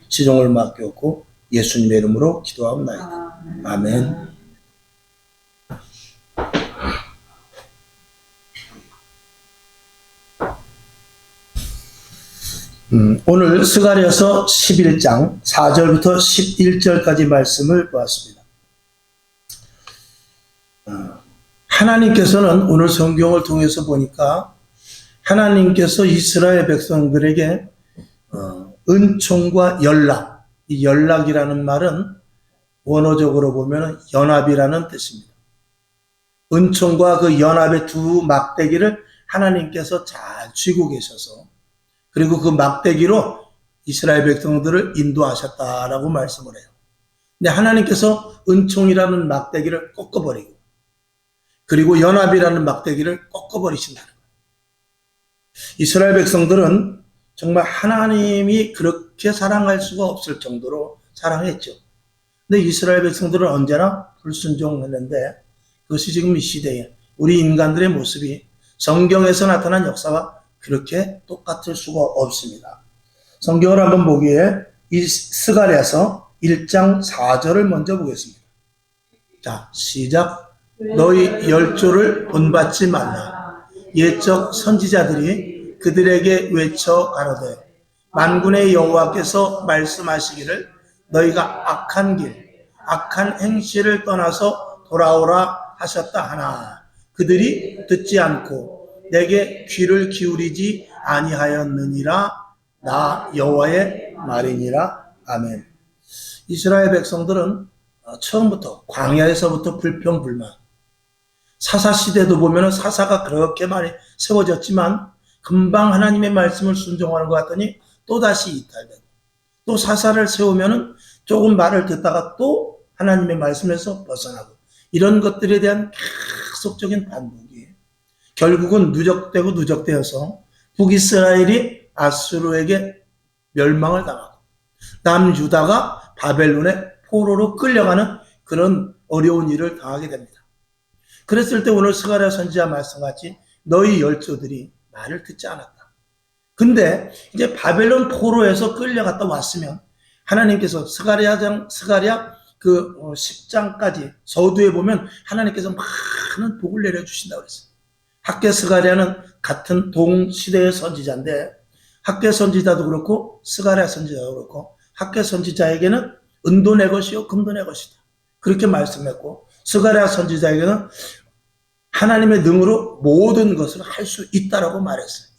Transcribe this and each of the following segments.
지종을 맡겼고 예수님의 이름으로 기도하옵나이다. 아멘. 오늘 스가랴서 11장 4절부터 11절까지 말씀을 보았습니다. 하나님께서는 오늘 성경을 통해서 보니까 하나님께서 이스라엘 백성들에게 은총과 연락, 이 연락이라는 말은 원어적으로 보면 연합이라는 뜻입니다. 은총과 그 연합의 두 막대기를 하나님께서 잘 쥐고 계셔서 그리고 그 막대기로 이스라엘 백성들을 인도하셨다라고 말씀을 해요. 근데 하나님께서 은총이라는 막대기를 꺾어버리고 그리고 연합이라는 막대기를 꺾어버리신다는 거예요. 이스라엘 백성들은 정말 하나님이 그렇게 사랑할 수가 없을 정도로 사랑했죠. 근데 이스라엘 백성들은 언제나 불순종했는데 그것이 지금 이 시대에 우리 인간들의 모습이 성경에서 나타난 역사와 그렇게 똑같을 수가 없습니다. 성경을 한번 보기에 이 스가랴서 1장 4절을 먼저 보겠습니다. 자, 시작. 너희 열조를 본받지 말라. 옛적 선지자들이 그들에게 외쳐 가로되 만군의 여호와께서 말씀하시기를 너희가 악한 길, 악한 행실을 떠나서 돌아오라 하셨다 하나 그들이 듣지 않고 내게 귀를 기울이지 아니하였느니라. 나 여호와의 말이니라. 아멘. 이스라엘 백성들은 처음부터 광야에서부터 불평불만, 사사시대도 보면 사사가 그렇게 많이 세워졌지만 금방 하나님의 말씀을 순종하는 것 같더니 또다시 이탈되고 또 사사를 세우면 조금 말을 듣다가 또 하나님의 말씀에서 벗어나고 이런 것들에 대한 계속적인 반복이 결국은 누적되고 누적되어서 북이스라엘이 아수르에게 멸망을 당하고 남유다가 바벨론의 포로로 끌려가는 그런 어려운 일을 당하게 됩니다. 그랬을 때 오늘 스가랴 선지자 말씀같이 너희 열조들이 말을 듣지 않았다. 근데 이제 바벨론 포로에서 끌려갔다 왔으면 하나님께서 스가랴 그 10장까지 서두에 보면 하나님께서 많은 복을 내려주신다고 그랬어요. 학개 스가랴는 같은 동시대의 선지자인데 학개 선지자도 그렇고 스가랴 선지자도 그렇고 학개 선지자에게는 은도 내 것이요 금도 내 것이다. 그렇게 말씀했고 스가랴 선지자에게는 하나님의 능으로 모든 것을 할 수 있다라고 말했어요.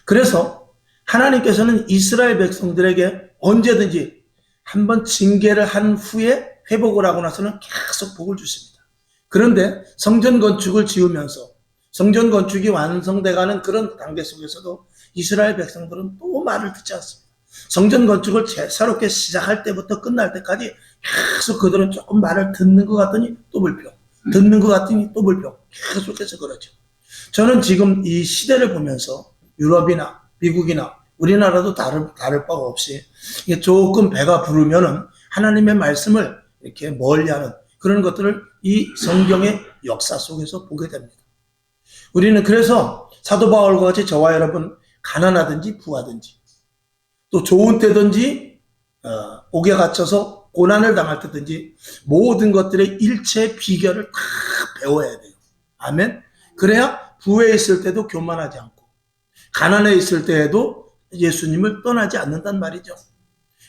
그래서 하나님께서는 이스라엘 백성들에게 언제든지 한번 징계를 한 후에 회복을 하고 나서는 계속 복을 주십니다. 그런데 성전 건축을 지으면서 성전 건축이 완성돼가는 그런 단계 속에서도 이스라엘 백성들은 또 말을 듣지 않습니다. 성전 건축을 새롭게 시작할 때부터 끝날 때까지 계속 그들은 조금 말을 듣는 것 같더니 또 불평, 듣는 것 같더니 또 불평, 계속해서 그러죠. 저는 지금 이 시대를 보면서 유럽이나 미국이나 우리나라도 다를 바가 없이 조금 배가 부르면은 하나님의 말씀을 이렇게 멀리하는 그런 것들을 이 성경의 역사 속에서 보게 됩니다. 우리는 그래서 사도 바울과 같이 저와 여러분 가난하든지 부하든지 또 좋은 때든지 옥에 갇혀서 고난을 당할 때든지 모든 것들의 일체 비결을 다 배워야 돼요. 아멘. 그래야 부에 있을 때도 교만하지 않고 가난해 있을 때에도 예수님을 떠나지 않는단 말이죠.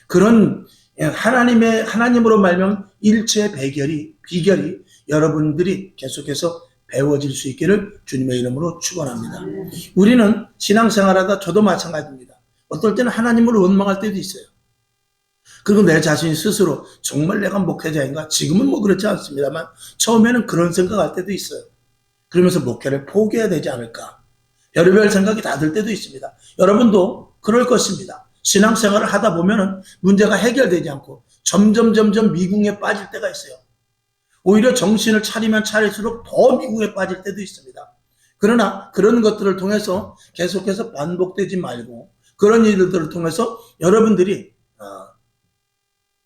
그런 하나님으로 말면 일체 비결이 여러분들이 계속해서 배워질 수 있기를 주님의 이름으로 축원합니다. 우리는 신앙생활하다 저도 마찬가지입니다. 어떨 때는 하나님을 원망할 때도 있어요. 그리고 내 자신이 스스로 정말 내가 목회자인가? 지금은 뭐 그렇지 않습니다만 처음에는 그런 생각할 때도 있어요. 그러면서 목회를 포기해야 되지 않을까? 별의별 생각이 다 들 때도 있습니다. 여러분도 그럴 것입니다. 신앙생활을 하다 보면은 문제가 해결되지 않고 점점 미궁에 빠질 때가 있어요. 오히려 정신을 차리면 차릴수록 더 미궁에 빠질 때도 있습니다. 그러나 그런 것들을 통해서 계속해서 반복되지 말고 그런 일들을 통해서 여러분들이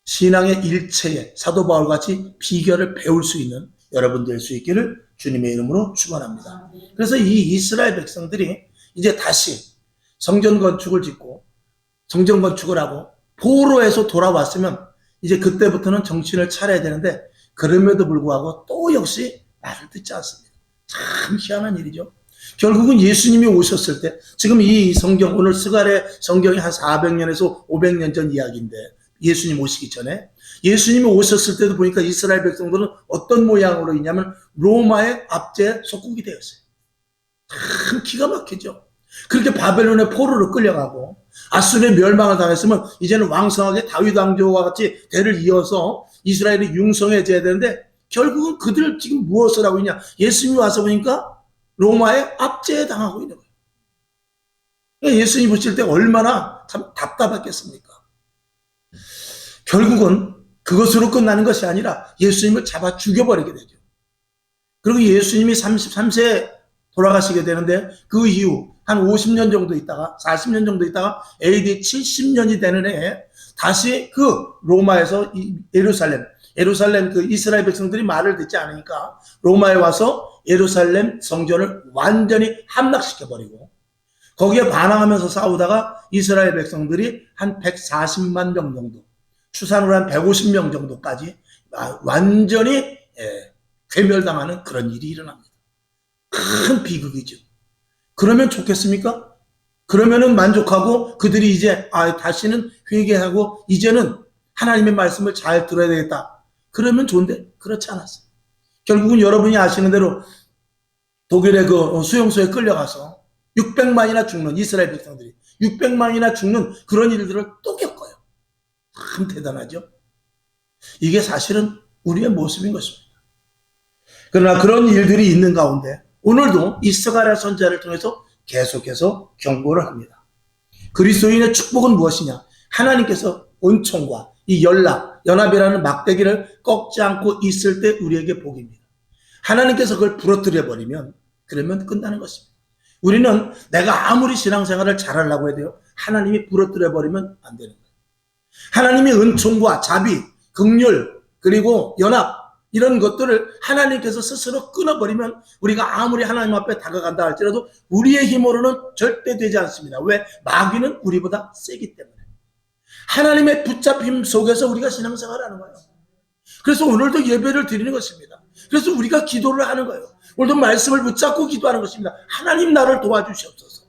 신앙의 일체에 사도 바울같이 비결을 배울 수 있는 여러분 될 수 있기를 주님의 이름으로 축원합니다. 그래서 이 이스라엘 백성들이 이제 다시 성전 건축을 짓고 성전 건축을 하고 포로에서 돌아왔으면 이제 그때부터는 정신을 차려야 되는데 그럼에도 불구하고 또 역시 말을 듣지 않습니다. 참 희한한 일이죠. 결국은 예수님이 오셨을 때 지금 이 성경 오늘 스가랴 성경이 한 400년에서 500년 전 이야기인데 예수님 오시기 전에 예수님이 오셨을 때도 보니까 이스라엘 백성들은 어떤 모양으로 있냐면 로마의 압제에 속국이 되었어요. 참 기가 막히죠. 그렇게 바벨론의 포로로 끌려가고 아수르의 멸망을 당했으면 이제는 왕성하게 다윗 왕조와 같이 대를 이어서 이스라엘이 융성해져야 되는데 결국은 그들 지금 무엇을 하고 있냐. 예수님이 와서 보니까 로마의 압제에 당하고 있는 거예요. 그러니까 예수님 보실 때 얼마나 참 답답했겠습니까. 결국은 그것으로 끝나는 것이 아니라 예수님을 잡아 죽여버리게 되죠. 그리고 예수님이 33세에 돌아가시게 되는데 그 이후 한 50년 정도 있다가 40년 정도 있다가 AD 70년이 되는 해에 다시 그 로마에서 예루살렘 그 이스라엘 백성들이 말을 듣지 않으니까 로마에 와서 예루살렘 성전을 완전히 함락시켜버리고 거기에 반항하면서 싸우다가 이스라엘 백성들이 한 140만 명 정도 추산으로 한 150명 정도까지 완전히 괴멸당하는 그런 일이 일어납니다. 큰 비극이죠. 그러면 좋겠습니까? 그러면은 만족하고 그들이 이제 다시는 회개하고 이제는 하나님의 말씀을 잘 들어야 되겠다. 그러면 좋은데 그렇지 않았어요. 결국은 여러분이 아시는 대로 독일의 그 수용소에 끌려가서 600만이나 죽는 이스라엘 백성들이 600만이나 죽는 그런 일들을 또 겪어요. 참 대단하죠. 이게 사실은 우리의 모습인 것입니다. 그러나 그런 일들이 있는 가운데 오늘도 이 스가랴 선지자를 통해서 계속해서 경고를 합니다. 그리스도인의 축복은 무엇이냐? 하나님께서 은총과 이 연합이라는 막대기를 꺾지 않고 있을 때 우리에게 복입니다. 하나님께서 그걸 부러뜨려 버리면 그러면 끝나는 것입니다. 우리는 내가 아무리 신앙생활을 잘하려고 해도요, 하나님이 부러뜨려 버리면 안 되는 거예요. 하나님의 은총과 자비, 긍휼, 그리고 연합 이런 것들을 하나님께서 스스로 끊어버리면 우리가 아무리 하나님 앞에 다가간다 할지라도 우리의 힘으로는 절대 되지 않습니다. 왜? 마귀는 우리보다 세기 때문에. 하나님의 붙잡힘 속에서 우리가 신앙생활을 하는 거예요. 그래서 오늘도 예배를 드리는 것입니다. 그래서 우리가 기도를 하는 거예요. 오늘도 말씀을 붙잡고 기도하는 것입니다. 하나님 나를 도와주시옵소서.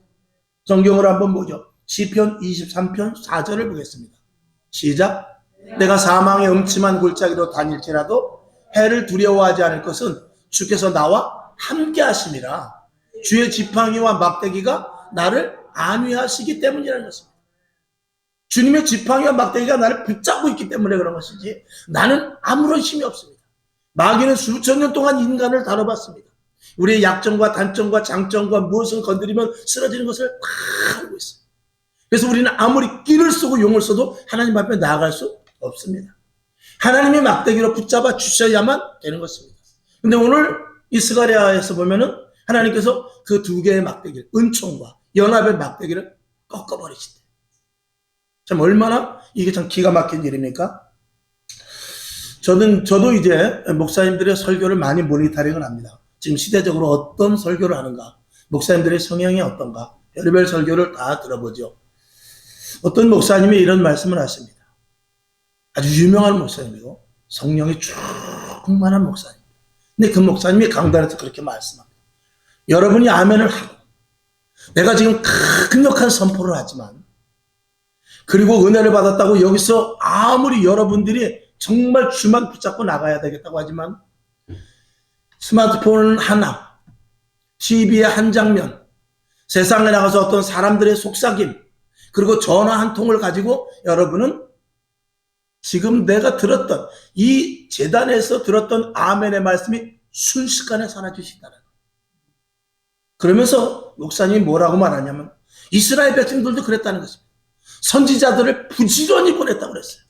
성경을 한번 보죠. 시편 23편 4절을 보겠습니다. 시작. 내가 사망의 음침한 골짜기로 다닐지라도 해를 두려워하지 않을 것은 주께서 나와 함께 하심이라. 주의 지팡이와 막대기가 나를 안위하시기 때문이라는 것입니다. 주님의 지팡이와 막대기가 나를 붙잡고 있기 때문에 그런 것이지 나는 아무런 힘이 없습니다. 마귀는 수천 년 동안 인간을 다뤄봤습니다. 우리의 약점과 단점과 장점과 무엇을 건드리면 쓰러지는 것을 다 알고 있어요. 그래서 우리는 아무리 끼를 쓰고 용을 써도 하나님 앞에 나아갈 수 없습니다. 하나님의 막대기로 붙잡아 주셔야만 되는 것입니다. 근데 오늘 이 스가랴에서 보면은 하나님께서 그 두 개의 막대기를, 은총과 연합의 막대기를 꺾어버리신대. 참 얼마나 이게 참 기가 막힌 일입니까? 저도 이제 목사님들의 설교를 많이 모니터링을 합니다. 지금 시대적으로 어떤 설교를 하는가, 목사님들의 성향이 어떤가, 별의별 설교를 다 들어보죠. 어떤 목사님이 이런 말씀을 하십니다. 아주 유명한 목사님이고 성령이 충만한 목사님. 근데 그 목사님이 강단에서 그렇게 말씀합니다. 여러분이 아멘을 하고 내가 지금 강력한 선포를 하지만 그리고 은혜를 받았다고 여기서 아무리 여러분들이 정말 주만 붙잡고 나가야 되겠다고 하지만 스마트폰 하나, TV의 한 장면, 세상에 나가서 어떤 사람들의 속삭임, 그리고 전화 한 통을 가지고 여러분은 지금 내가 들었던 이 재단에서 들었던 아멘의 말씀이 순식간에 사라지신다는 거예요. 그러면서 목사님이 뭐라고 말하냐면 이스라엘 백성들도 그랬다는 것입니다. 선지자들을 부지런히 보냈다고 그랬어요.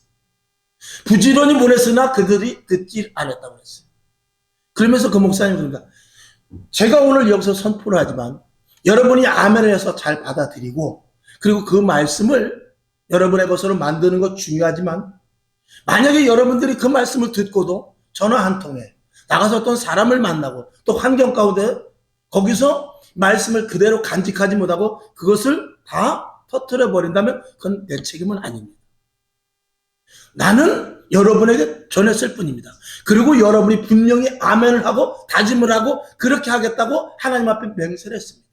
부지런히 보냈으나 그들이 듣지 않았다고 그랬어요. 그러면서 그 목사님이 그럽니다. 제가 오늘 여기서 선포를 하지만 여러분이 아멘을 해서 잘 받아들이고 그리고 그 말씀을 여러분의 것으로 만드는 것 중요하지만 만약에 여러분들이 그 말씀을 듣고도 전화 한 통에 나가서 어떤 사람을 만나고 또 환경 가운데 거기서 말씀을 그대로 간직하지 못하고 그것을 다 터뜨려 버린다면 그건 내 책임은 아닙니다. 나는 여러분에게 전했을 뿐입니다. 그리고 여러분이 분명히 아멘을 하고 다짐을 하고 그렇게 하겠다고 하나님 앞에 맹세를 했습니다.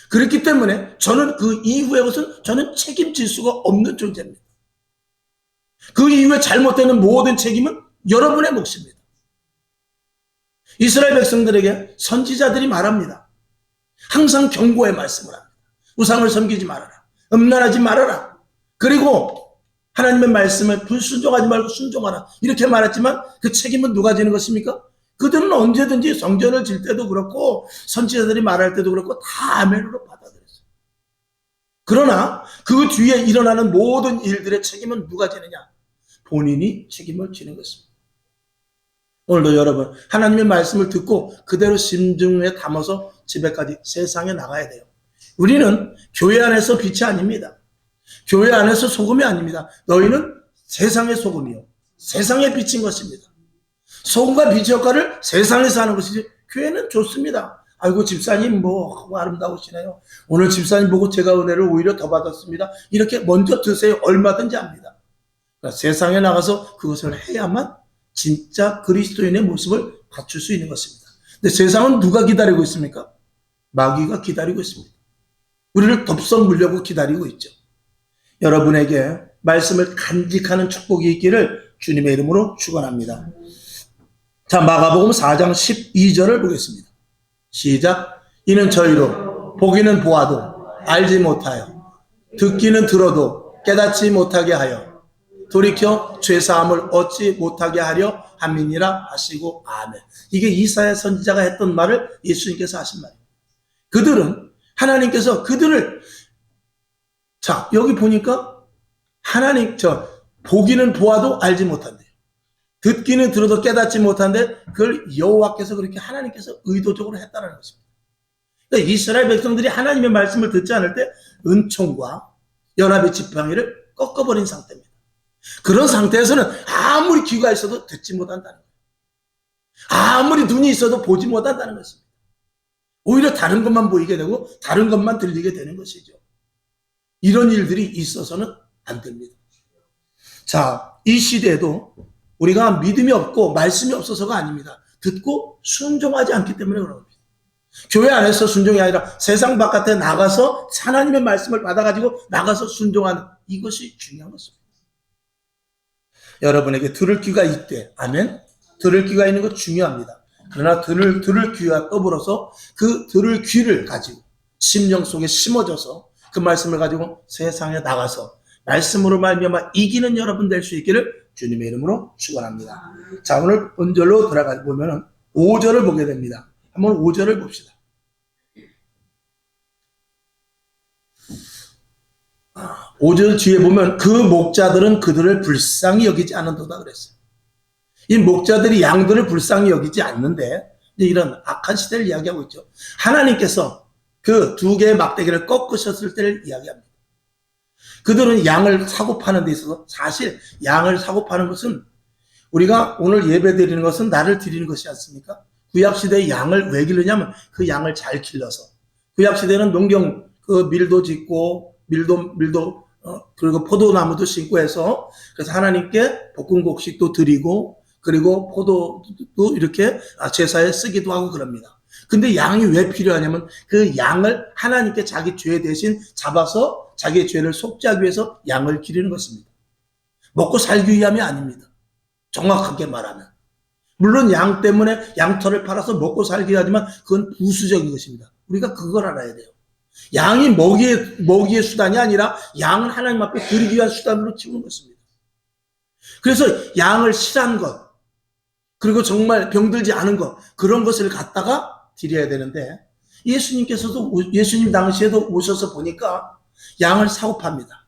그렇기 때문에 저는 그 이후의 것은 저는 책임질 수가 없는 존재입니다. 그 이후에 잘못되는 모든 책임은 여러분의 몫입니다. 이스라엘 백성들에게 선지자들이 말합니다. 항상 경고의 말씀을 합니다. 우상을 섬기지 말아라. 음란하지 말아라. 그리고 하나님의 말씀을 불순종하지 말고 순종하라. 이렇게 말했지만 그 책임은 누가 지는 것입니까? 그들은 언제든지 성전을 질 때도 그렇고 선지자들이 말할 때도 그렇고 다 아멘으로 받아들였어요. 그러나 그 뒤에 일어나는 모든 일들의 책임은 누가 지느냐? 본인이 책임을 지는 것입니다. 오늘도 여러분 하나님의 말씀을 듣고 그대로 심중에 담아서 집에까지 세상에 나가야 돼요. 우리는 교회 안에서 빛이 아닙니다. 교회 안에서 소금이 아닙니다. 너희는 세상의 소금이요 세상의 빛인 것입니다. 소금과 빛의 역할을 세상에서 하는 것이지 교회는 좋습니다. 아이고 집사님 뭐 아름다우시네요. 오늘 집사님 보고 제가 은혜를 오히려 더 받았습니다. 이렇게 먼저 드세요. 얼마든지 합니다. 그러니까 세상에 나가서 그것을 해야만 진짜 그리스도인의 모습을 갖출 수 있는 것입니다. 근데 세상은 누가 기다리고 있습니까? 마귀가 기다리고 있습니다. 우리를 덥석 물려고 기다리고 있죠. 여러분에게 말씀을 간직하는 축복이 있기를 주님의 이름으로 축원합니다. 자, 마가복음 4장 12절을 보겠습니다. 시작. 이는 저희로 보기는 보아도 알지 못하여 듣기는 들어도 깨닫지 못하게 하여 돌이켜 죄사함을 얻지 못하게 하려 함이니라 하시고 아멘. 이게 이사야 선지자가 했던 말을 예수님께서 하신 말이에요. 그들은 하나님께서 그들을 자 여기 보니까 하나님 보기는 보아도 알지 못한대요. 듣기는 들어도 깨닫지 못한데 그걸 여호와께서 그렇게 하나님께서 의도적으로 했다는 것입니다. 그러니까 이스라엘 백성들이 하나님의 말씀을 듣지 않을 때 은총과 연합의 지팡이를 꺾어버린 상태입니다. 그런 상태에서는 아무리 귀가 있어도 듣지 못한다는 거예요. 아무리 눈이 있어도 보지 못한다는 것입니다. 오히려 다른 것만 보이게 되고 다른 것만 들리게 되는 것이죠. 이런 일들이 있어서는 안 됩니다. 자, 이 시대에도 우리가 믿음이 없고 말씀이 없어서가 아닙니다. 듣고 순종하지 않기 때문에 그런 겁니다. 교회 안에서 순종이 아니라 세상 바깥에 나가서 하나님의 말씀을 받아가지고 나가서 순종하는 이것이 중요한 것입니다. 여러분에게 들을 귀가 있대. 아멘. 들을 귀가 있는 것 중요합니다. 그러나 들을 귀와 더불어서 그 들을 귀를 가지고 심령 속에 심어져서 그 말씀을 가지고 세상에 나가서 말씀으로 말미암아 이기는 여러분 될 수 있기를 주님의 이름으로 축원합니다. 자, 오늘 본절로 들어가 보면은 5절을 보게 됩니다. 한번 5절을 봅시다. 5절 뒤에 보면 그 목자들은 그들을 불쌍히 여기지 않는도다 그랬어요. 이 목자들이 양들을 불쌍히 여기지 않는데 이런 악한 시대를 이야기하고 있죠. 하나님께서 그 두 개의 막대기를 꺾으셨을 때를 이야기합니다. 그들은 양을 사고 파는 데 있어서 사실 양을 사고 파는 것은 우리가 오늘 예배 드리는 것은 나를 드리는 것이 않습니까? 구약시대의 양을 왜 기르냐면 그 양을 잘 길러서 구약시대는 농경 그 밀도 짓고 밀도 그리고 포도나무도 심고 해서 그래서 하나님께 볶음곡식도 드리고 그리고 포도도 이렇게 제사에 쓰기도 하고 그럽니다. 근데 양이 왜 필요하냐면 그 양을 하나님께 자기 죄 대신 잡아서 자기의 죄를 속죄하기 위해서 양을 기르는 것입니다. 먹고 살기 위함이 아닙니다. 정확하게 말하면. 물론 양 때문에 양털을 팔아서 먹고 살기 하지만 그건 부수적인 것입니다. 우리가 그걸 알아야 돼요. 양이 먹이의 수단이 아니라 양은 하나님 앞에 드리기 위한 수단으로 키우는 것입니다. 그래서 양을 실한 것 그리고 정말 병들지 않은 것 그런 것을 갖다가 드려야 되는데 예수님 당시에도 오셔서 보니까 양을 사고 팝니다.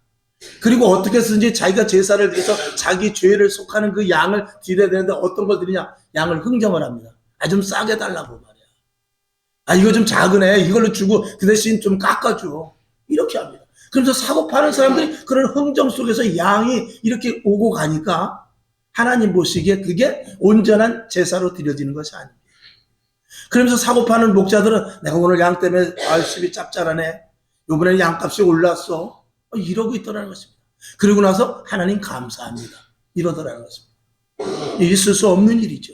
그리고 어떻게 해서든지 자기가 제사를 드려서 자기 죄를 속하는 그 양을 드려야 되는데 어떤 걸 드리냐? 양을 흥정을 합니다. 좀 싸게 달라고 말이야. 이거 좀 작으네. 이걸로 주고 그 대신 좀 깎아줘. 이렇게 합니다. 그래서 사고 파는 사람들이 그런 흥정 속에서 양이 이렇게 오고 가니까 하나님 보시기에 그게 온전한 제사로 드려지는 것이 아닙니다. 그러면서 사고 파는 목자들은 내가 오늘 양 때문에 수입이 짭짤하네. 이번에는 양값이 올랐어. 이러고 있더라는 것입니다. 그리고 나서 하나님 감사합니다. 이러더라는 것입니다. 있을 수 없는 일이죠.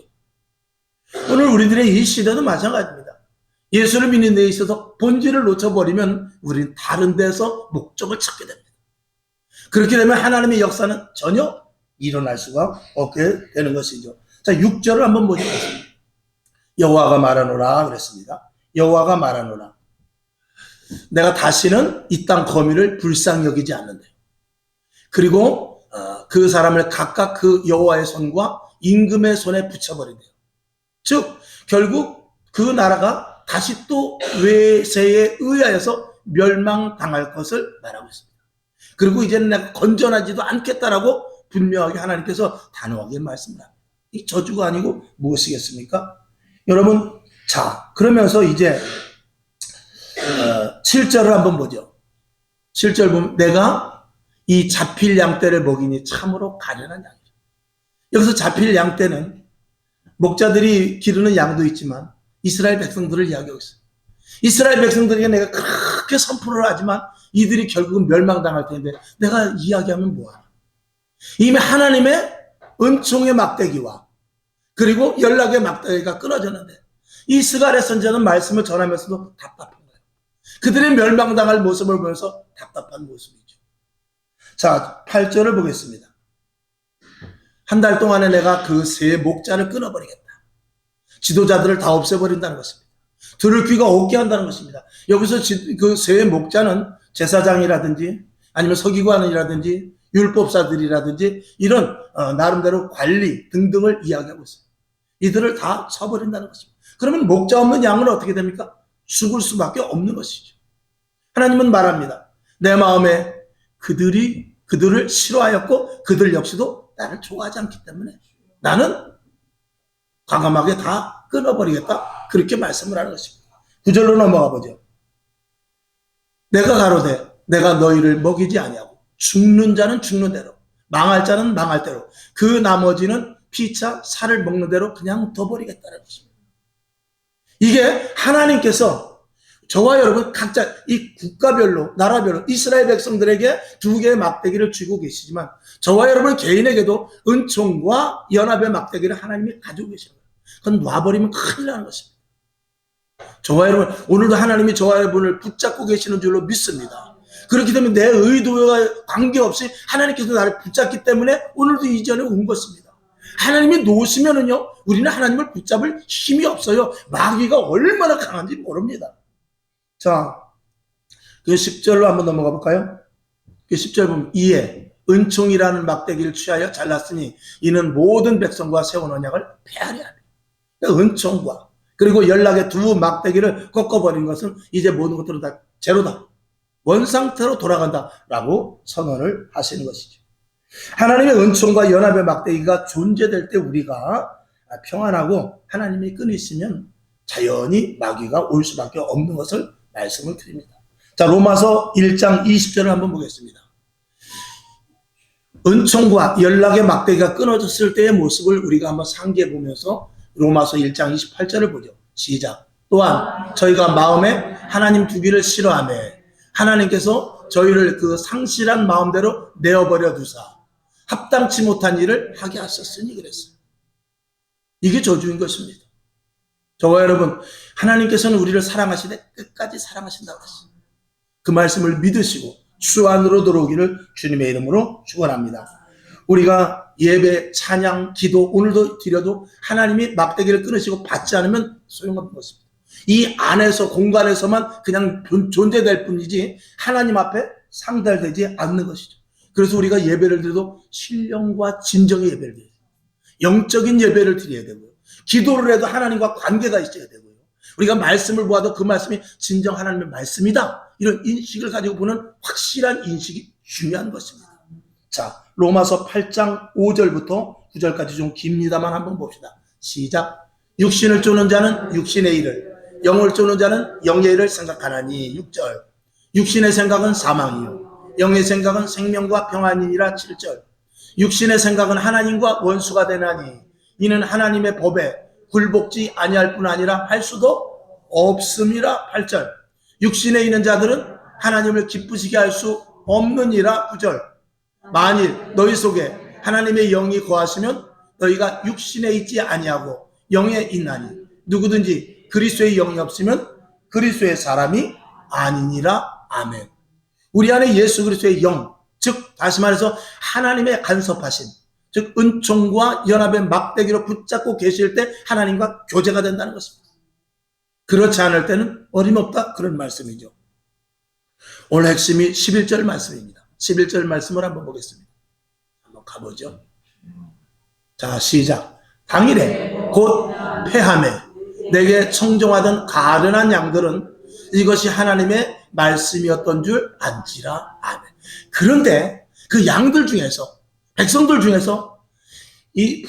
오늘 우리들의 이 시대도 마찬가지입니다. 예수를 믿는 데 있어서 본질을 놓쳐버리면 우리는 다른 데서 목적을 찾게 됩니다. 그렇게 되면 하나님의 역사는 전혀 일어날 수가 없게 되는 것이죠. 자, 6절을 한번 보죠. 여호와가 말하노라 그랬습니다. 여호와가 말하노라. 내가 다시는 이 땅 거민을 불쌍히 여기지 않는다. 그리고 그 사람을 각각 그 여호와의 손과 임금의 손에 붙여버린대요. 즉 결국 그 나라가 다시 또 외세에 의하여서 멸망당할 것을 말하고 있습니다. 그리고 이제는 내가 건전하지도 않겠다라고 분명하게 하나님께서 단호하게 말씀합니다. 이 저주가 아니고 무엇이겠습니까? 여러분, 자, 그러면서 이제 7절을 한번 보죠. 7절 보면 내가 이 잡힐 양떼를 먹이니 참으로 가련한 양이죠. 여기서 잡힐 양떼는 목자들이 기르는 양도 있지만 이스라엘 백성들을 이야기하고 있어요. 이스라엘 백성들에게 내가 그렇게 선포를 하지만 이들이 결국은 멸망당할 텐데 내가 이야기하면 뭐하나. 이미 하나님의 은총의 막대기와 그리고 연락의 막대기가 끊어졌는데 이 스가랴 선지자는 말씀을 전하면서도 답답한 거예요. 그들의 멸망당할 모습을 보면서 답답한 모습이죠. 자, 8절을 보겠습니다. 한 달 동안에 내가 그 새 목자를 끊어버리겠다. 지도자들을 다 없애버린다는 것입니다. 들을 귀가 없게 한다는 것입니다. 여기서 그 새 목자는 제사장이라든지 아니면 서기관이라든지 율법사들이라든지 이런 나름대로 관리 등등을 이야기하고 있어요. 이들을 다 쳐버린다는 것입니다. 그러면 목자 없는 양은 어떻게 됩니까? 죽을 수밖에 없는 것이죠. 하나님은 말합니다. 내 마음에 그들을 싫어하였고 그들 역시도 나를 좋아하지 않기 때문에 나는 과감하게 다 끊어버리겠다. 그렇게 말씀을 하는 것입니다. 9절로 넘어가 보죠. 내가 가로되 내가 너희를 먹이지 아니하고 죽는 자는 죽는 대로 망할 자는 망할 대로 그 나머지는 피차 살을 먹는 대로 그냥 둬버리겠다는 것입니다. 이게 하나님께서 저와 여러분 각자 이 국가별로 나라별로 이스라엘 백성들에게 두 개의 막대기를 쥐고 계시지만 저와 여러분 개인에게도 은총과 연합의 막대기를 하나님이 가지고 계십니다. 그건 놔버리면 큰일 나는 것입니다. 저와 여러분 오늘도 하나님이 저와 여러분을 붙잡고 계시는 줄로 믿습니다. 그렇기 때문에 내 의도와 관계없이 하나님께서 나를 붙잡기 때문에 오늘도 이 자리에 온 것입니다. 하나님이 놓으시면은요 우리는 하나님을 붙잡을 힘이 없어요. 마귀가 얼마나 강한지 모릅니다. 자, 그 10절로 한번 넘어가 볼까요? 그 10절 보면 이에 은총이라는 막대기를 취하여 잘랐으니 이는 모든 백성과 세운 언약을 폐하려 하니. 그러니까 은총과 그리고 연락의 두 막대기를 꺾어버린 것은 이제 모든 것들은 다 제로다. 원상태로 돌아간다라고 선언을 하시는 것이죠. 하나님의 은총과 연합의 막대기가 존재될 때 우리가 평안하고 하나님의 끈이 있으면 자연히 마귀가 올 수밖에 없는 것을 말씀을 드립니다. 자, 로마서 1장 20절을 한번 보겠습니다. 은총과 연락의 막대기가 끊어졌을 때의 모습을 우리가 한번 상기해 보면서 로마서 1장 28절을 보죠. 시작. 또한 저희가 마음에 하나님 두기를 싫어하며 하나님께서 저희를 그 상실한 마음대로 내어버려 두사 합당치 못한 일을 하게 하셨으니 그랬어요. 이게 저주인 것입니다. 저와 여러분, 하나님께서는 우리를 사랑하시되 끝까지 사랑하신다고 했어요. 그 말씀을 믿으시고 주 안으로 들어오기를 주님의 이름으로 축원합니다. 우리가 예배, 찬양, 기도 오늘도 드려도 하나님이 막대기를 끊으시고 받지 않으면 소용없는 것입니다. 이 안에서 공간에서만 그냥 존재될 뿐이지 하나님 앞에 상달되지 않는 것이죠. 그래서 우리가 예배를 드려도 신령과 진정의 예배를 드려요. 영적인 예배를 드려야 되고요. 기도를 해도 하나님과 관계가 있어야 되고요. 우리가 말씀을 보아도 그 말씀이 진정 하나님의 말씀이다. 이런 인식을 가지고 보는 확실한 인식이 중요한 것입니다. 자, 로마서 8장 5절부터 9절까지 좀 깁니다만 한번 봅시다. 시작. 육신을 쫓는 자는 육신의 일을, 영을 쫓는 자는 영의 일을 생각하나니. 6절. 육신의 생각은 사망이요 영의 생각은 생명과 평안이니라. 7절. 육신의 생각은 하나님과 원수가 되나니 이는 하나님의 법에 굴복지 아니할 뿐 아니라 할 수도 없음이라. 8절. 육신에 있는 자들은 하나님을 기쁘시게 할 수 없느니라. 9절. 만일 너희 속에 하나님의 영이 거하시면 너희가 육신에 있지 아니하고 영에 있나니 누구든지 그리스도의 영이 없으면 그리스도의 사람이 아니니라. 아멘. 우리 안에 예수 그리스도의 영, 즉 다시 말해서 하나님의 간섭하신, 즉 은총과 연합의 막대기로 붙잡고 계실 때 하나님과 교제가 된다는 것입니다. 그렇지 않을 때는 어림없다, 그런 말씀이죠. 오늘 핵심이 11절 말씀입니다. 11절 말씀을 한번 보겠습니다. 한번 가보죠. 자, 시작. 당일에 곧 패함에 내게 청종하던 가련한 양들은 이것이 하나님의 말씀이었던 줄 안지라. 아멘. 그런데 그 양들 중에서, 백성들 중에서 이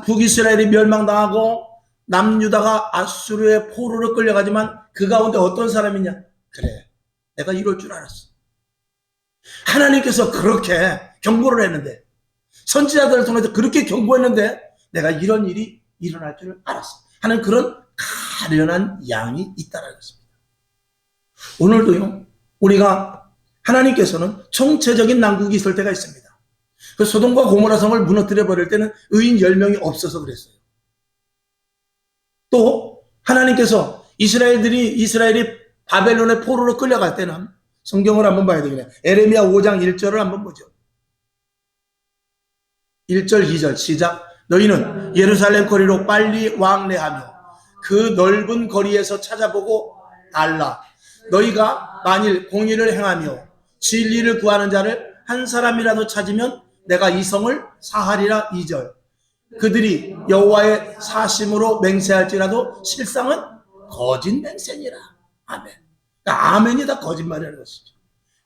북이스라엘이 멸망당하고 남유다가 아수르의 포로로 끌려가지만 그 가운데 어떤 사람이냐? 그래, 내가 이럴 줄 알았어. 하나님께서 그렇게 경고를 했는데, 선지자들을 통해서 그렇게 경고했는데 내가 이런 일이 일어날 줄 알았어 하는 그런 가련한 양이 있다는 것입니다. 오늘도요, 우리가 하나님께서는 총체적인 난국이 있을 때가 있습니다. 그 소돔과 고모라 성을 무너뜨려 버릴 때는 의인 10명이 없어서 그랬어요. 또 하나님께서 이스라엘이 바벨론의 포로로 끌려갈 때는 성경을 한번 봐야 되겠네요. 에레미야 5장 1절을 한번 보죠. 1절 2절 시작. 너희는 예루살렘 거리로 빨리 왕래하며 그 넓은 거리에서 찾아보고 알라. 너희가 만일 공의를 행하며 진리를 구하는 자를 한 사람이라도 찾으면 내가 이 성을 사하리라. 2절. 그들이 여호와의 사심으로 맹세할지라도 실상은 거짓 맹세니라. 아멘. 그러니까 아멘이 다 거짓말이라는 것이죠.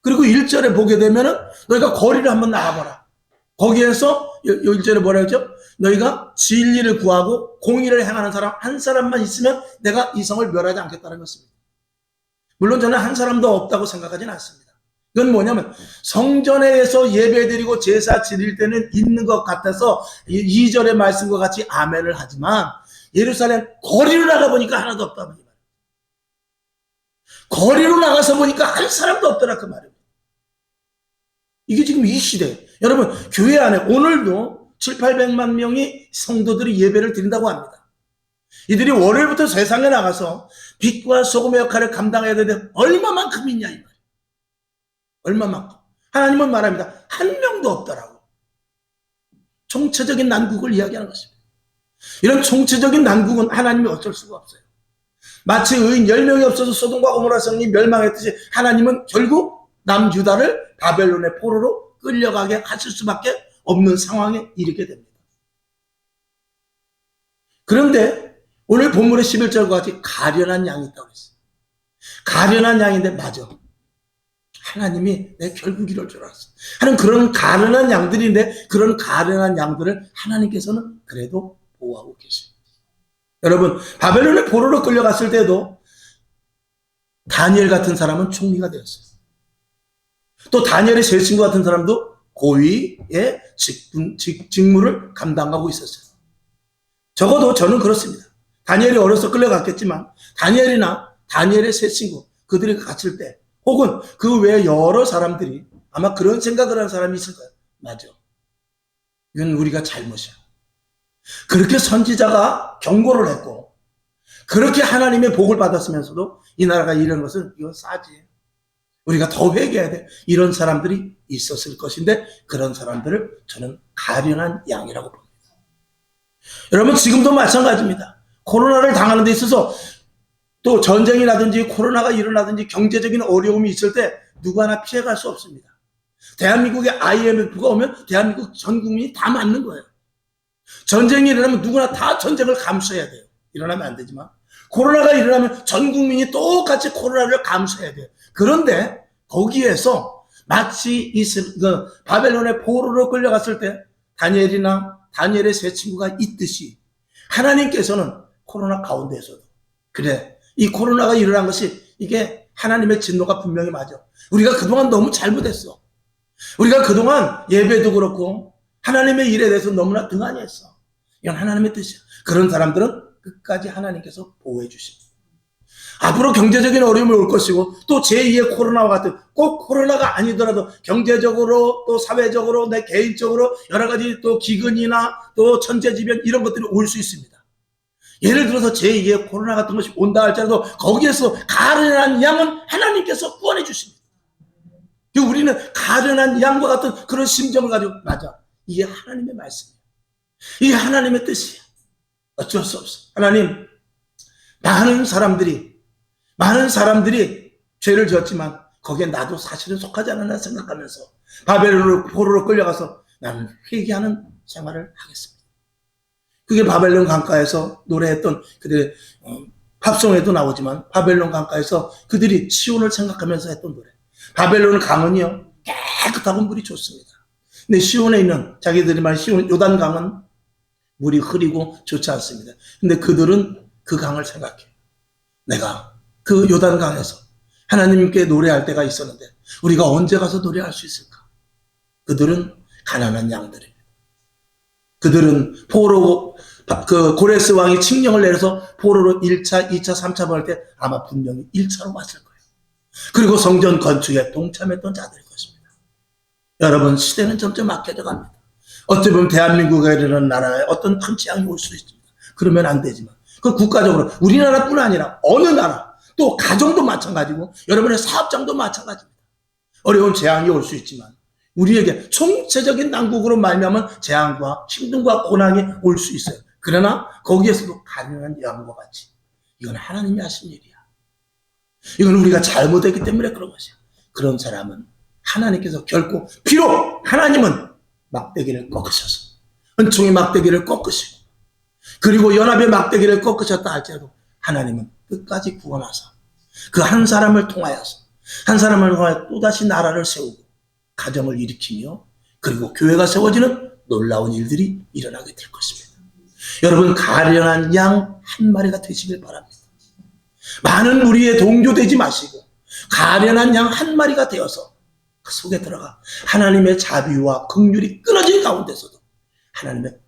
그리고 1절에 보게 되면은 너희가 거리를 한번 나가봐라. 거기에서 1절에 뭐라 했죠? 너희가 진리를 구하고 공의를 행하는 사람 한 사람만 있으면 내가 이 성을 멸하지 않겠다는 것입니다. 물론 저는 한 사람도 없다고 생각하지는 않습니다. 이건 뭐냐면 성전에서 예배드리고 제사 지낼 때는 있는 것 같아서 2절의 말씀과 같이 아멘을 하지만 예루살렘 거리로 나가보니까 하나도 없다. 거리로 나가서 보니까 한 사람도 없더라 그 말입니다. 이게 지금 이 시대, 여러분 교회 안에 오늘도 700~800만 명이 성도들이 예배를 드린다고 합니다. 이들이 월요일부터 세상에 나가서 빛과 소금의 역할을 감당해야 되는데 얼마만큼 있냐 이 말이에요. 얼마만큼. 하나님은 말합니다. 한 명도 없더라고. 총체적인 난국을 이야기하는 것입니다. 이런 총체적인 난국은 하나님이 어쩔 수가 없어요. 마치 의인 10명이 없어서 소돔과 고모라 성이 멸망했듯이 하나님은 결국 남유다를 바벨론의 포로로 끌려가게 하실 수밖에 없는 상황에 이르게 됩니다. 그런데 오늘 본문의 11절과 같이 가련한 양이 있다고 했어요. 가련한 양인데 맞아. 하나님이 내 결국 이럴 줄 알았어 하는 그런 가련한 양들인데 그런 가련한 양들을 하나님께서는 그래도 보호하고 계십니다. 여러분 바벨론의 포로로 끌려갔을 때도 다니엘 같은 사람은 총리가 되었어요. 또 다니엘의 세 친구 같은 사람도 고위의 직무를 감당하고 있었어요. 적어도 저는 그렇습니다. 다니엘이 어려서 끌려갔겠지만 다니엘이나 다니엘의 세 친구 그들이 갇힐 때 혹은 그 외에 여러 사람들이 아마 그런 생각을 하는 사람이 있을 거예요. 맞아. 이건 우리가 잘못이야. 그렇게 선지자가 경고를 했고 그렇게 하나님의 복을 받았으면서도 이 나라가 이런 것은 이건 싸지. 우리가 더 회개해야 돼. 이런 사람들이 있었을 것인데 그런 사람들을 저는 가련한 양이라고 봅니다. 여러분 지금도 마찬가지입니다. 코로나를 당하는 데 있어서 또 전쟁이라든지 코로나가 일어나든지 경제적인 어려움이 있을 때 누구 하나 피해갈 수 없습니다. 대한민국에 IMF가 오면 대한민국 전 국민이 다 맞는 거예요. 전쟁이 일어나면 누구나 다 전쟁을 감수해야 돼요. 일어나면 안 되지만 코로나가 일어나면 전 국민이 똑같이 코로나를 감수해야 돼요. 그런데 거기에서 마치 바벨론의 포로로 끌려갔을 때 다니엘이나 다니엘의 세 친구가 있듯이 하나님께서는 코로나 가운데에서도 그래 이 코로나가 일어난 것이 이게 하나님의 진노가 분명히 맞아. 우리가 그동안 너무 잘못했어. 우리가 그동안 예배도 그렇고 하나님의 일에 대해서 너무나 등한히 했어. 이건 하나님의 뜻이야. 그런 사람들은 끝까지 하나님께서 보호해 주십니다. 앞으로 경제적인 어려움이 올 것이고 또 제2의 코로나와 같은 꼭 코로나가 아니더라도 경제적으로 또 사회적으로 내 개인적으로 여러 가지 또 기근이나 또 천재지변 이런 것들이 올 수 있습니다. 예를 들어서 제2의 코로나 같은 것이 온다 할지라도 거기에서 가련한 양은 하나님께서 구원해 주십니다. 우리는 가련한 양과 같은 그런 심정을 가지고 맞아. 이게 하나님의 말씀이에요. 이게 하나님의 뜻이에요. 어쩔 수 없어. 하나님, 많은 사람들이 죄를 지었지만 거기에 나도 사실은 속하지 않았나 생각하면서 바벨론으로 포로로 끌려가서 나는 회개하는 생활을 하겠습니다. 그게 바벨론 강가에서 노래했던 그들의 팝송에도 나오지만 바벨론 강가에서 그들이 시온을 생각하면서 했던 노래. 바벨론 강은요 깨끗하고 물이 좋습니다. 근데 시온에 있는 자기들이 말한 시온 요단 강은 물이 흐리고 좋지 않습니다. 근데 그들은 그 강을 생각해요. 내가 그 요단 강에서 하나님께 노래할 때가 있었는데 우리가 언제 가서 노래할 수 있을까? 그들은 가난한 양들입니다. 그들은 포로 그 고레스 왕이 칙령을 내려서 포로로 1차, 2차, 3차 보낼 때 아마 분명히 1차로 왔을 거예요. 그리고 성전 건축에 동참했던 자들일 것입니다. 여러분, 시대는 점점 바뀌어져 갑니다. 어찌 보면 대한민국이라는 나라에 어떤 큰 재앙이 올 수 있습니다. 그러면 안 되지만 그 국가적으로 우리나라뿐 아니라 어느 나라 또 가정도 마찬가지고 여러분의 사업장도 마찬가지입니다. 어려운 재앙이 올 수 있지만 우리에게 총체적인 난국으로 말미암은 재앙과 힘듦과 고난이 올 수 있어요. 그러나 거기에서도 가능한 양과 같이 이건 하나님이 하신 일이야. 이건 우리가 잘못했기 때문에 그런 것이야. 그런 사람은 하나님께서 결코 비록 하나님은 막대기를 꺾으셔서 은총의 막대기를 꺾으시고 그리고 연합의 막대기를 꺾으셨다 할지라도 하나님은 끝까지 구원하사 그 한 사람을 통하여서 한 사람을 통하여 또다시 나라를 세우고 가정을 일으키며 그리고 교회가 세워지는 놀라운 일들이 일어나게 될 것입니다. 여러분, 가련한 양 한 마리가 되시길 바랍니다. 많은 무리에 동조되지 마시고 가련한 양 한 마리가 되어서 그 속에 들어가 하나님의 자비와 긍휼이 끊어진 가운데서도 하나님의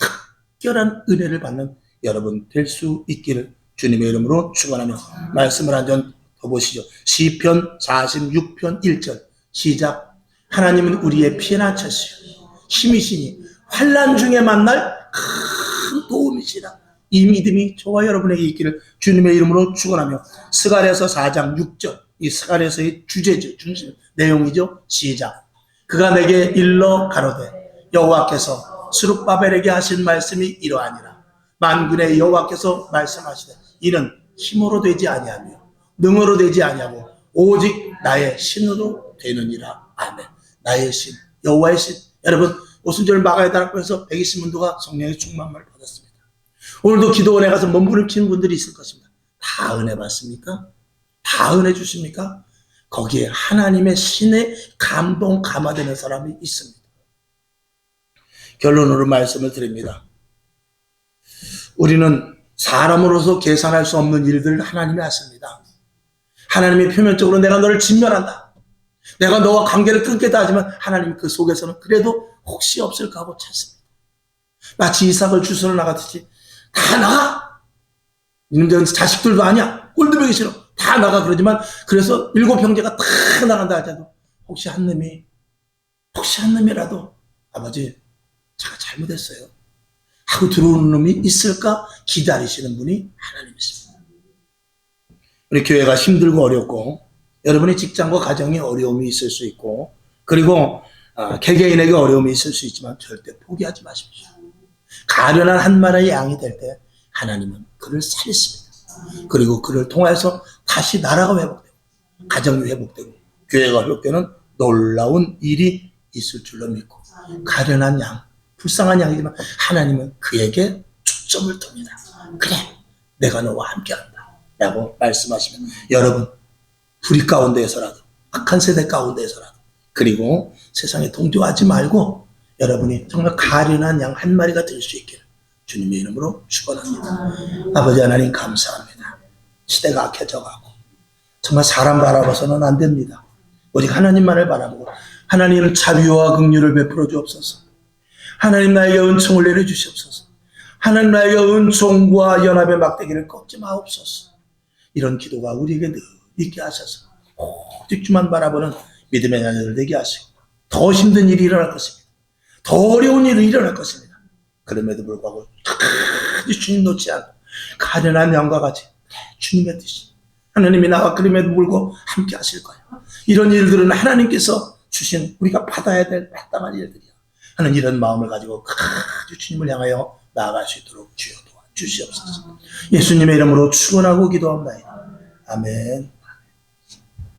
특별한 은혜를 받는 여러분 될 수 있기를 주님의 이름으로 축원하며 말씀을 한 점 더 보시죠. 시편 46편 1절 시작. 하나님은 우리의 피난처시요 힘이시니 환난 중에 만날 큰 도움이시라. 이 믿음이 저와 여러분에게 있기를 주님의 이름으로 축원하며 스가랴서 4장 6절 이 스가랴서의 주제죠. 중심 내용이죠. 시작. 그가 내게 일러 가로되 여호와께서 스룹바벨에게 하신 말씀이 이러하니라. 만군의 여호와께서 말씀하시되 이는 힘으로 되지 아니하며 능으로 되지 아니하고 오직 나의 신으로 되느니라. 아멘. 나의 신, 여호와의 신. 여러분, 오순절 마가에 달았고해서 120문도가 성령의 충만을 받았습니다. 오늘도 기도원에 가서 몸부림치는 분들이 있을 것입니다. 다 은혜 받습니까? 다 은혜 주십니까? 거기에 하나님의 신의 감동 감화되는 사람이 있습니다. 결론으로 말씀을 드립니다. 우리는 사람으로서 계산할 수 없는 일들을 하나님이 하십니다. 하나님이 표면적으로 내가 너를 진멸한다. 내가 너와 관계를 끊겠다 하지만 하나님 그 속에서는 그래도 혹시 없을까 하고 찾습니다. 마치 이삭을 주스러 나가듯이 다 나가. 이놈들은 자식들도 아니야. 꼴도 보기 싫어. 다 나가 그러지만 그래서 7 형제가 다 나간다 할지라도 혹시 한 놈이라도 아버지 제가 잘못했어요 하고 들어오는 놈이 있을까 기다리시는 분이 하나님이십니다. 우리 교회가 힘들고 어렵고 여러분의 직장과 가정에 어려움이 있을 수 있고 그리고 개개인에게 어려움이 있을 수 있지만 절대 포기하지 마십시오. 가련한 한 마리의 양이 될 때 하나님은 그를 살리십니다. 그리고 그를 통해서 다시 나라가 회복되고 가정이 회복되고 교회가 회복되는 놀라운 일이 있을 줄로 믿고 가련한 양, 불쌍한 양이지만 하나님은 그에게 초점을 둡니다. 그래, 내가 너와 함께한다 라고 말씀하시면 여러분 불의 가운데에서라도 악한 세대 가운데에서라도 그리고 세상에 동조하지 말고 여러분이 정말 가련한 양 한 마리가 될 수 있기를 주님의 이름으로 축원합니다. 아버지 하나님 감사합니다. 시대가 악해져 가고 정말 사람 바라봐서는 안 됩니다. 오직 하나님만을 바라보고 하나님 자비와 긍휼을 베풀어 주옵소서. 하나님 나에게 은총을 내려주시옵소서. 하나님 나에게 은총과 연합의 막대기를 꺾지 마옵소서. 이런 기도가 우리에게 늘 있게 하셔서 오직 주만 바라보는 믿음의 자녀들 되게 하시고, 더 힘든 일이 일어날 것입니다. 더 어려운 일이 일어날 것입니다. 그럼에도 불구하고 끝까지 주님 놓지 않고 가련한 양과 같이 주님의 뜻이, 하나님이 나와 그럼에도 불구하고 함께 하실 거예요. 이런 일들은 하나님께서 주신 우리가 받아야 될 마땅한 일들이야 하는 이런 마음을 가지고 끝까지 주님을 향하여 나아갈 수 있도록 주여 도와주시옵소서. 예수님의 이름으로 축원하고 기도합니다. 아멘.